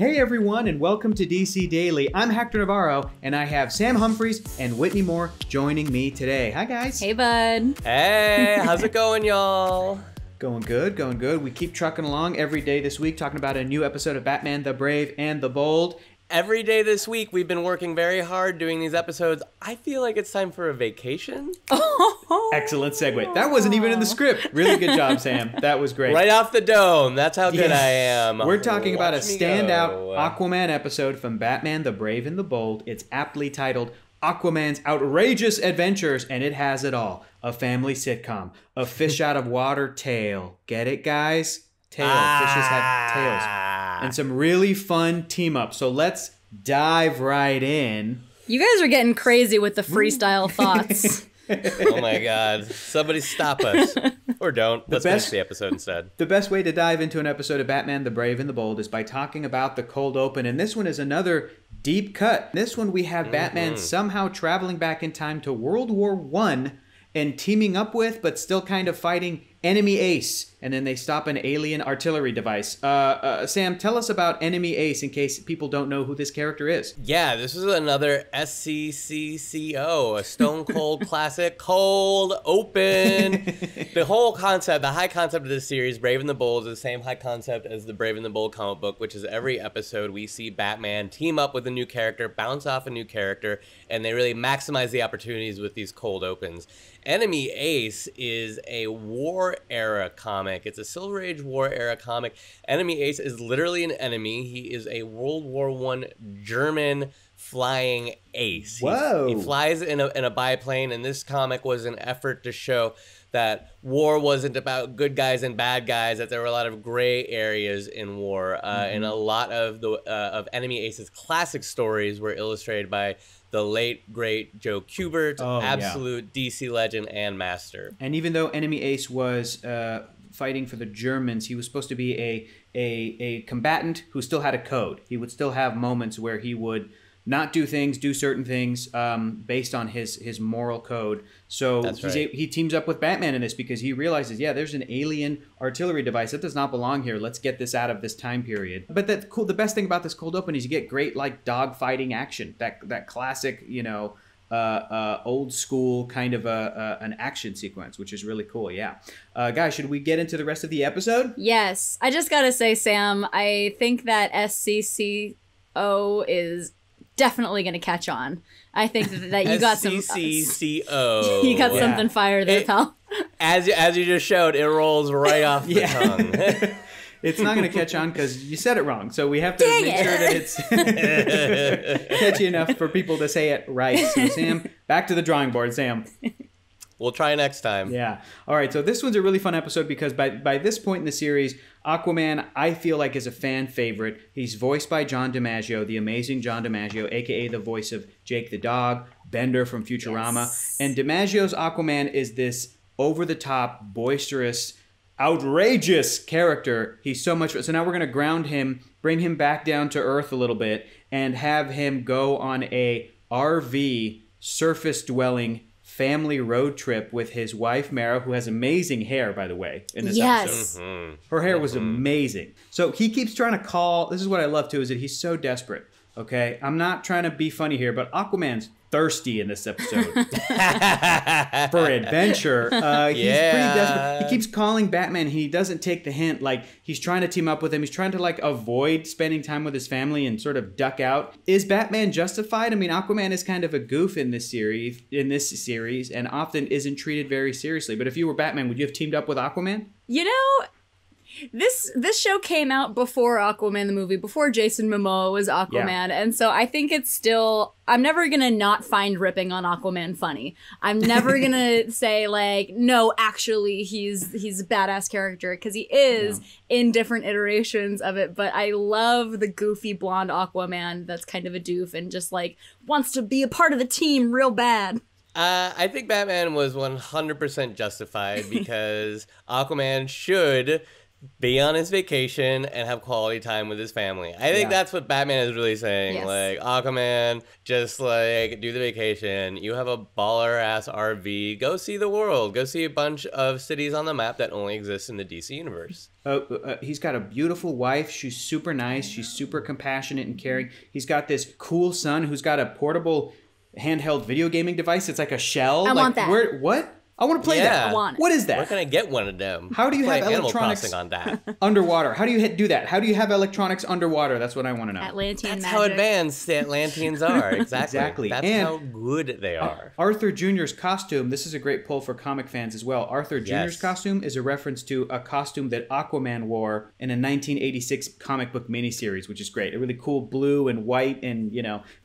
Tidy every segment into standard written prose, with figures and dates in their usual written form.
Hey everyone, and welcome to DC Daily. I'm Hector Navarro, and I have Sam Humphries and Whitney Moore joining me today. Hi guys. Hey bud. Hey, how's it going, y'all? Going good, going good. We keep trucking along every day this week, talking about a new episode of Batman the Brave and the Bold. Every day this week, we've been working very hard doing these episodes. I feel like it's time for a vacation. Excellent segue. That wasn't even in the script. Really good job, Sam. That was great. Right off the dome. That's how good I am. We're talking about a Watch me standout go. Aquaman episode from Batman the Brave and the Bold. It's aptly titled Aquaman's Outrageous Adventures, and it has it all. A family sitcom, a fish out of water tale. Get it, guys? Tail. Fishes have tails. And some really fun team-ups. So let's dive right in. You guys are getting crazy with the freestyle thoughts. Oh my god. Somebody stop us. Or don't. Let's finish the episode instead. The best way to dive into an episode of Batman the Brave and the Bold is by talking about the cold open. And this one is another deep cut. This one we have Batman somehow traveling back in time to World War I and teaming up with, but still kind of fighting Enemy Ace. And then they stop an alien artillery device. Sam, tell us about Enemy Ace in case people don't know who this character is. Yeah, this is another SCCCO, a Stone Cold classic, cold open. The whole concept, the high concept of this series, Brave and the Bold, is the same high concept as the Brave and the Bold comic book, which is every episode we see Batman team up with a new character, bounce off a new character, and they really maximize the opportunities with these cold opens. Enemy Ace is a war era comic. It's a Silver Age war era comic. Enemy Ace is literally an enemy. He is a World War I German flying ace. Whoa. He flies in a biplane, and this comic was an effort to show that war wasn't about good guys and bad guys, that there were a lot of gray areas in war. And a lot of the of Enemy Ace's classic stories were illustrated by the late, great Joe Kubert, absolute DC legend and master. And even though Enemy Ace was fighting for the Germans, he was supposed to be a combatant who still had a code. He would still have moments where he would not do things, do certain things based on his moral code. So he teams up with Batman in this because he realizes, yeah, there's an alien artillery device that does not belong here. Let's get this out of this time period. But that's cool. The best thing about this cold open is you get great like dogfighting action. That classic, old school kind of an action sequence, which is really cool. Yeah, guys, should we get into the rest of the episode? Yes, I just gotta say, Sam, I think that SCCO is definitely gonna catch on. I think that you got some SCCO. You got something fire there, pal. As you just showed, it rolls right off the tongue. It's not going to catch on because you said it wrong. So we have to make sure that it's catchy enough for people to say it right. So Sam, back to the drawing board, Sam. We'll try next time. Yeah. All right. So this one's a really fun episode because by this point in the series, Aquaman, I feel like, is a fan favorite. He's voiced by John DiMaggio, the amazing John DiMaggio, a.k.a. the voice of Jake the Dog, Bender from Futurama. Yes. And DiMaggio's Aquaman is this over-the-top, boisterous, outrageous character. He's so much. So now we're going to ground him, bring him back down to earth a little bit, and have him go on a RV surface-dwelling family road trip with his wife Mara, who has amazing hair, by the way, in this episode. Her hair was amazing. So he keeps trying to call. This is what I love too, is that he's so desperate. Okay, I'm not trying to be funny here, but Aquaman's thirsty in this episode for adventure. He's pretty desperate. He keeps calling Batman. He doesn't take the hint. Like, he's trying to team up with him. He's trying to like avoid spending time with his family and sort of duck out. Is Batman justified? I mean, Aquaman is kind of a goof in this series, and often isn't treated very seriously. But if you were Batman, would you have teamed up with Aquaman? You know, this show came out before Aquaman the movie, before Jason Momoa was Aquaman, and so I think it's still, I'm never gonna not find ripping on Aquaman funny. I'm never gonna say like, no, actually he's a badass character, because he is in different iterations of it, but I love the goofy blonde Aquaman that's kind of a doof and just like wants to be a part of the team real bad. I think Batman was 100% justified because Aquaman should be on his vacation and have quality time with his family. I think that's what Batman is really saying. Yes. Like, Aquaman, just like do the vacation. You have a baller ass RV. Go see the world. Go see a bunch of cities on the map that only exist in the DC universe. He's got a beautiful wife. She's super nice. She's super compassionate and caring. He's got this cool son who's got a portable handheld video gaming device. It's like a shell. I want that. What? I want to play that. I want it. What is that? Where can I get one of them? How do you Play have Animal electronics Crossing on that? underwater? How do you do that? How do you have electronics underwater? That's what I want to know. Atlantean That's magic. how advanced the Atlanteans are. Exactly. Exactly. That's And how good they are. Arthur Jr.'s costume, this is a great pull for comic fans as well. Arthur Jr.'s Yes. costume is a reference to a costume that Aquaman wore in a 1986 comic book miniseries, which is great. A really cool blue and white and,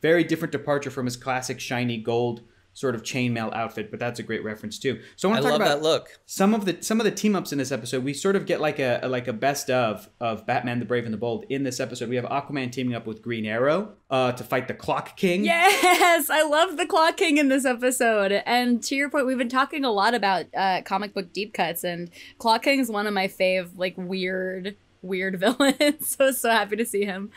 very different departure from his classic shiny gold sort of chainmail outfit, but that's a great reference too. So I want to talk love about that look. some of the team ups in this episode. We sort of get like a best of Batman the Brave and the Bold in this episode. We have Aquaman teaming up with Green Arrow to fight the Clock King. Yes, I love the Clock King in this episode. And to your point, we've been talking a lot about comic book deep cuts, and Clock King is one of my fave, like, weird villains. So happy to see him.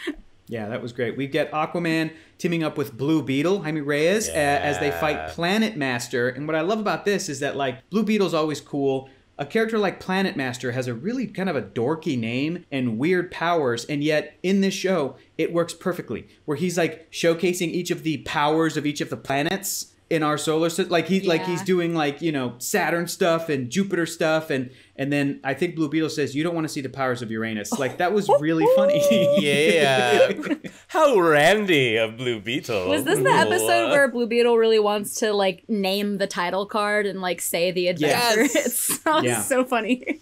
Yeah, that was great. We get Aquaman teaming up with Blue Beetle, Jaime Reyes, as they fight Planet Master. And what I love about this is that, like, Blue Beetle's always cool. A character like Planet Master has a really kind of a dorky name and weird powers, and yet in this show, it works perfectly. Where he's, like, showcasing each of the powers of each of the planets in our solar system. Like he's doing, like, Saturn stuff and Jupiter stuff, and then I think Blue Beetle says, "You don't want to see the powers of Uranus." Like, that was really funny. Yeah. How randy of Blue Beetle. Was this the episode where Blue Beetle really wants to, like, name the title card and, like, say the adventure? Yes. It sounds so funny.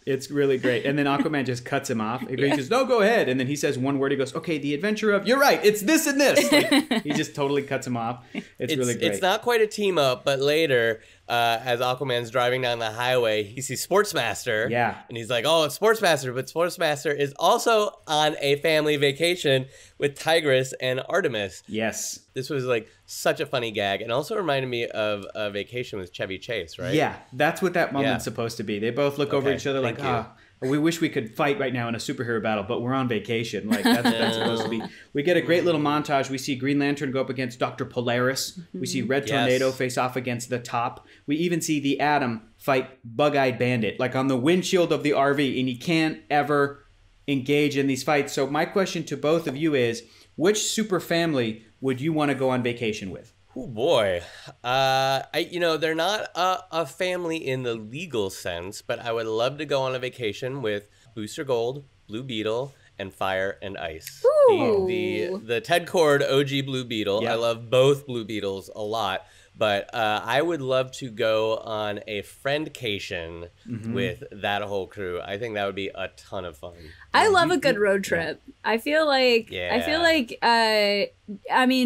It's really great. And then Aquaman just cuts him off. He says, "No, go ahead." And then he says one word. He goes, "Okay, the adventure of," "You're right, it's this and this." Like, he just totally cuts him off. It's really great. It's not quite a team up, but later, as Aquaman's driving down the highway, he sees Sportsmaster. Yeah. And he's like, "Oh, it's Sportsmaster." But Sportsmaster is also on a family vacation with Tigress and Artemis. Yes. This was, like, such a funny gag, and also reminded me of a vacation with Chevy Chase, right? Yeah, that's what that moment's supposed to be. They both look over each other like, thank we wish we could fight right now in a superhero battle, but we're on vacation. Like, that's what that's supposed to be. We get a great little montage. We see Green Lantern go up against Dr. Polaris. We see Red Tornado face off against the Top. We even see the Atom fight Bug-Eyed Bandit, like on the windshield of the RV, and he can't ever engage in these fights. So my question to both of you is, which super family would you want to go on vacation with? Oh boy, they're not a family in the legal sense, but I would love to go on a vacation with Booster Gold, Blue Beetle, and Fire and Ice. The Ted Kord OG Blue Beetle. Yep. I love both Blue Beetles a lot, but I would love to go on a friendcation with that whole crew. I think that would be a ton of fun. I love a good road trip. I feel like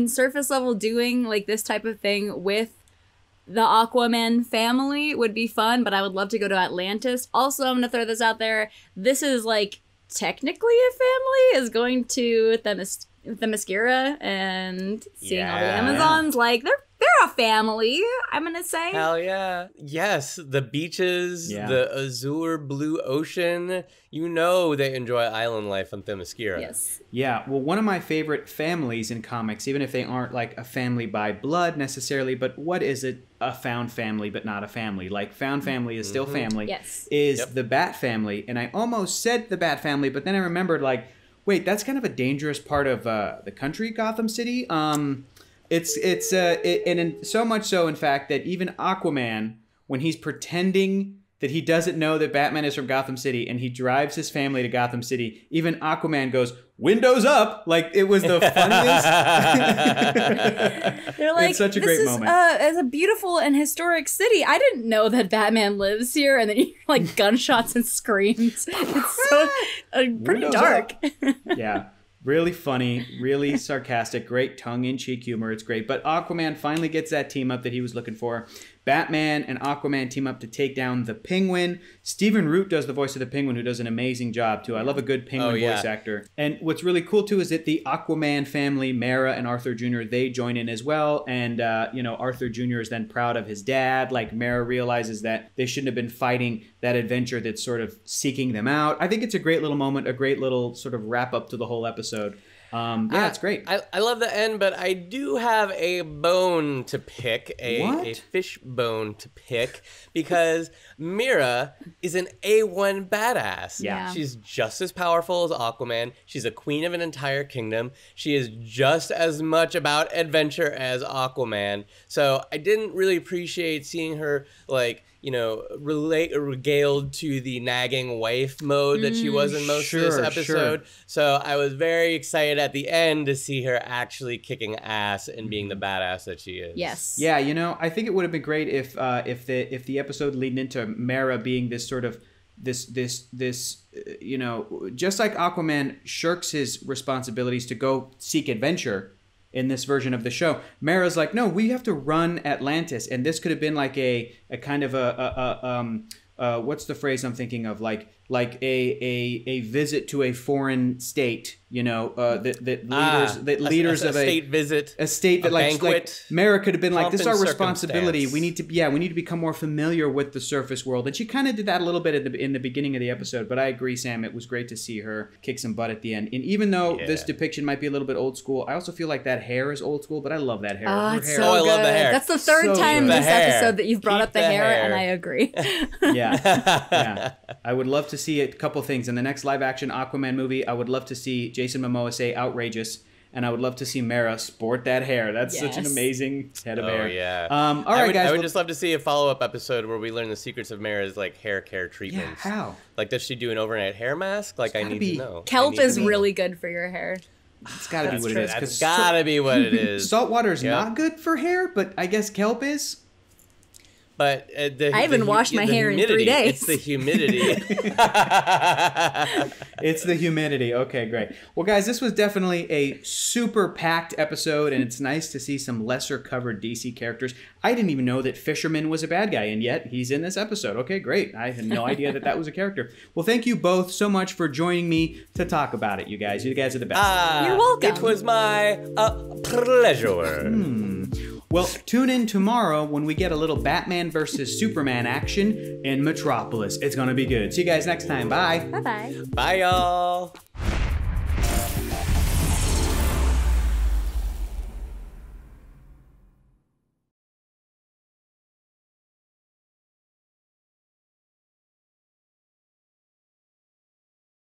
surface level doing, like, this type of thing with the Aquaman family would be fun, but I would love to go to Atlantis. Also, I'm gonna throw this out there. This is, like, technically a family, is going to Themyscira and seeing all the Amazons. Like, they're a family, I'm gonna say. Hell yeah. Yes, the beaches, the azure blue ocean. They enjoy island life on Themyscira. Yes. Yeah, well, one of my favorite families in comics, even if they aren't like a family by blood necessarily, but what is it? A found family, but not a family. Like, found family is still family. Yes. Is the Bat Family. And I almost said the Bat Family, but then I remembered, like, wait, that's kind of a dangerous part of the country, Gotham City. And so much so, in fact, that even Aquaman, when he's pretending that he doesn't know that Batman is from Gotham City and he drives his family to Gotham City, even Aquaman goes, "Windows up!" Like, it was the funniest. They're like, it's such a great moment. It's a beautiful and historic city. I didn't know that Batman lives here. And then you hear, like, gunshots and screams. It's so pretty Windows dark. Yeah. Really funny, really sarcastic, great tongue-in-cheek humor. It's great. But Aquaman finally gets that team up that he was looking for. Batman and Aquaman team up to take down the Penguin. Stephen Root does the voice of the Penguin, who does an amazing job, too. I love a good Penguin voice actor. And what's really cool, too, is that the Aquaman family, Mara and Arthur Jr., they join in as well. And, Arthur Jr. is then proud of his dad. Like, Mara realizes that they shouldn't have been fighting that adventure that's sort of seeking them out. I think it's a great little moment, a great little sort of wrap up to the whole episode. It's great. I love the end, but I do have a bone to pick, a fish bone to pick, because Mera is an A1 badass. Yeah. She's just as powerful as Aquaman. She's a queen of an entire kingdom. She is just as much about adventure as Aquaman. So I didn't really appreciate seeing her, regaled to the nagging wife mode that she was in most of this episode. So I was very excited at the end to see her actually kicking ass and being the badass that she is. Yes. Yeah, I think it would have been great if the episode leading into Mara being this sort of this just like Aquaman shirks his responsibilities to go seek adventure in this version of the show, Mara's like, no, we have to run Atlantis, and this could have been like a kind of what's the phrase I'm thinking of, like a visit to a foreign state, that leaders of a state visit, a state that like Mara could have been like, this is our responsibility. We need to become more familiar with the surface world, and she kind of did that a little bit in the beginning of the episode. But I agree, Sam, it was great to see her kick some butt at the end. And even though this depiction might be a little bit old school, I also feel like that hair is old school. But I love that hair. Oh, her it's hair. so good. I love the hair. That's the third time this episode that you've brought Keep up the hair, and I agree. Yeah. I would love to see a couple things in the next live action Aquaman movie. I would love to see Jason Momoa say outrageous, and I would love to see Mara sport that hair. That's such an amazing head of hair. Oh yeah. All right, guys. I would just love to see a follow-up episode where we learn the secrets of Mara's hair care treatments. Yeah, how? Like, does she do an overnight hair mask? Like, I need to know. Kelp is really good for your hair. It's got to be what it is. That's gotta be what it is. Salt water is not good for hair, but I guess kelp is. But I haven't washed my hair in 3 days. It's the humidity. It's the humidity. Okay, great. Well, guys, this was definitely a super packed episode, and it's nice to see some lesser covered DC characters. I didn't even know that Fisherman was a bad guy, and yet he's in this episode. Okay, great. I had no idea that was a character. Well, thank you both so much for joining me to talk about it, you guys. You guys are the best. You're welcome. It was my pleasure. Well, tune in tomorrow when we get a little Batman versus Superman action in Metropolis. It's going to be good. See you guys next time. Bye. Bye-bye. Bye, y'all.